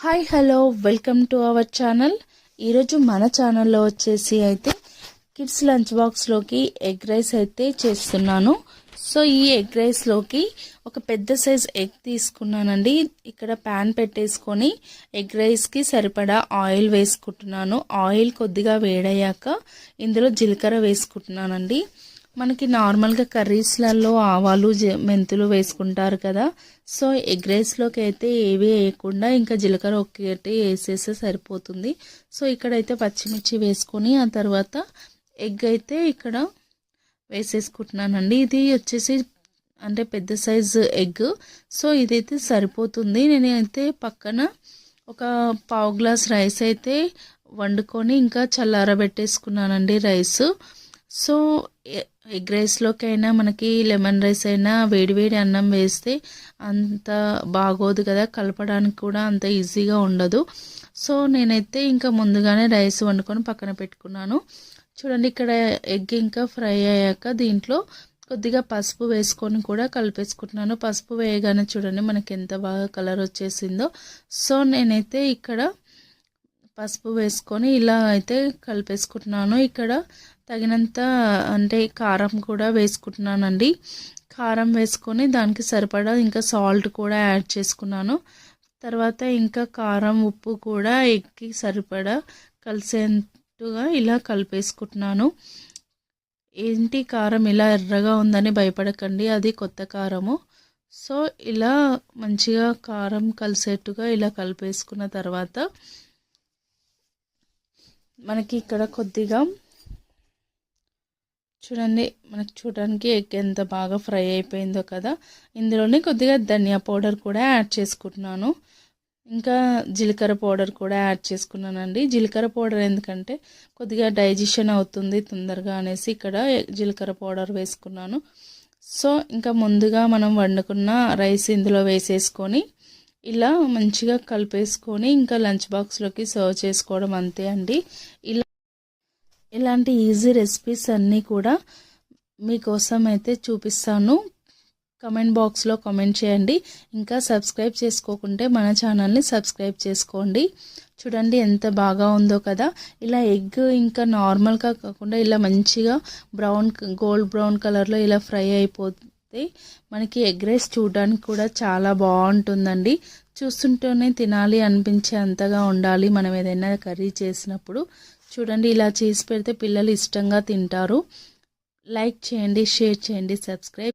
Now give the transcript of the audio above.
Hi hello welcome to our channel. ఈరోజు మన ఛానల్లో వచ్చేసి అయితే కిడ్స్ లంచ్ బాక్స్లోకి ఎగ్ రైస్ అయితే చేస్తున్నాను. సో ఈ ఎగ్ రైస్లోకి ఒక పెద్ద సైజ్ ఎగ్ తీసుకున్నానండి. ఇక్కడ ప్యాన్ పెట్టేసుకొని ఎగ్ రైస్కి సరిపడా ఆయిల్ వేసుకుంటున్నాను. ఆయిల్ కొద్దిగా వేడయ్యాక ఇందులో జీలకర్ర వేసుకుంటున్నానండి. మనకి నార్మల్గా కర్రీస్లలో ఆవాలు మెంతులు వేసుకుంటారు కదా. సో ఎగ్ రైస్లోకి అయితే ఏవి వేయకుండా ఇంకా జీలకర్ర ఒక్కటి వేసేస్తే సరిపోతుంది. సో ఇక్కడైతే పచ్చిమిర్చి వేసుకొని ఆ తర్వాత ఎగ్ అయితే ఇక్కడ వేసేసుకుంటున్నానండి. ఇది వచ్చేసి అంటే పెద్ద సైజు ఎగ్. సో ఇదైతే సరిపోతుంది. నేనైతే పక్కన ఒక పావు గ్లాస్ రైస్ అయితే వండుకొని ఇంకా చల్లారబెట్టేసుకున్నానండి రైస్. సో ఎగ్ రైస్లోకైనా మనకి లెమన్ రైస్ అయినా వేడివేడి అన్నం వేస్తే అంత బాగోదు కదా, కలపడానికి కూడా అంత ఈజీగా ఉండదు. సో నేనైతే ఇంకా ముందుగానే రైస్ వండుకొని పక్కన పెట్టుకున్నాను. చూడండి, ఇక్కడ ఎగ్ ఇంకా ఫ్రై అయ్యాక దీంట్లో కొద్దిగా పసుపు వేసుకొని కూడా కలిపేసుకుంటున్నాను. పసుపు వేయగానే చూడండి మనకి ఎంత బాగా కలర్ వచ్చేసిందో. సో నేనైతే ఇక్కడ పసుపు వేసుకొని ఇలా అయితే కలిపేసుకుంటున్నాను. ఇక్కడ తగినంత అంటే కారం కూడా వేసుకుంటున్నానండి. కారం వేసుకొని దానికి సరిపడా ఇంకా సాల్ట్ కూడా యాడ్ చేసుకున్నాను. తర్వాత ఇంకా కారం ఉప్పు కూడా ఎగ్కి సరిపడా కలిసేట్టుగా ఇలా కలిపేసుకుంటున్నాను. ఏంటి కారం ఇలా ఎర్రగా ఉందని భయపడకండి, అది కొత్త కారము. సో ఇలా మంచిగా కారం కలిసేట్టుగా ఇలా కలిపేసుకున్న తర్వాత మనకి ఇక్కడ కొద్దిగా చూడండి, మనకు చూడడానికి ఎగ్ ఎంత బాగా ఫ్రై అయిపోయిందో కదా. ఇందులోనే కొద్దిగా ధనియా పౌడర్ కూడా యాడ్ చేసుకుంటున్నాను. ఇంకా జీలకర్ర పౌడర్ కూడా యాడ్ చేసుకున్నానండి. జీలకర్ర పౌడర్ ఎందుకంటే కొద్దిగా డైజెషన్ అవుతుంది తొందరగా అనేసి ఇక్కడ జీలకర్ర పౌడర్ వేసుకున్నాను. సో ఇంకా ముందుగా మనం వండుకున్న రైస్ ఇందులో వేసేసుకొని ఇలా మంచిగా కలిపేసుకొని ఇంకా లంచ్ బాక్స్లోకి సర్వ్ చేసుకోవడం అంతే అండి. ఇలాంటి ఈజీ రెసిపీస్ అన్నీ కూడా మీకోసం అయితే చూపిస్తాను. కమెంట్ బాక్స్లో కామెంట్ చేయండి. ఇంకా సబ్స్క్రైబ్ చేసుకోకుంటే మన ఛానల్ని సబ్స్క్రైబ్ చేసుకోండి. చూడండి ఎంత బాగా ఉందో కదా. ఇలా ఎగ్ ఇంకా నార్మల్గా కాకుండా ఇలా మంచిగా గోల్డ్ బ్రౌన్ కలర్లో ఇలా ఫ్రై అయిపోతే మనకి ఎగ్ రైస్ చూడడానికి కూడా చాలా బాగుంటుందండి. చూస్తుంటేనే తినాలి అనిపించే అంతగా ఉండాలి మనం ఏదైనా కర్రీ చేసినప్పుడు. చూడండి, ఇలా చేసి పెడితే పిల్లలు ఇష్టంగా తింటారు. లైక్ చేయండి, షేర్ చేయండి, సబ్స్క్రైబ్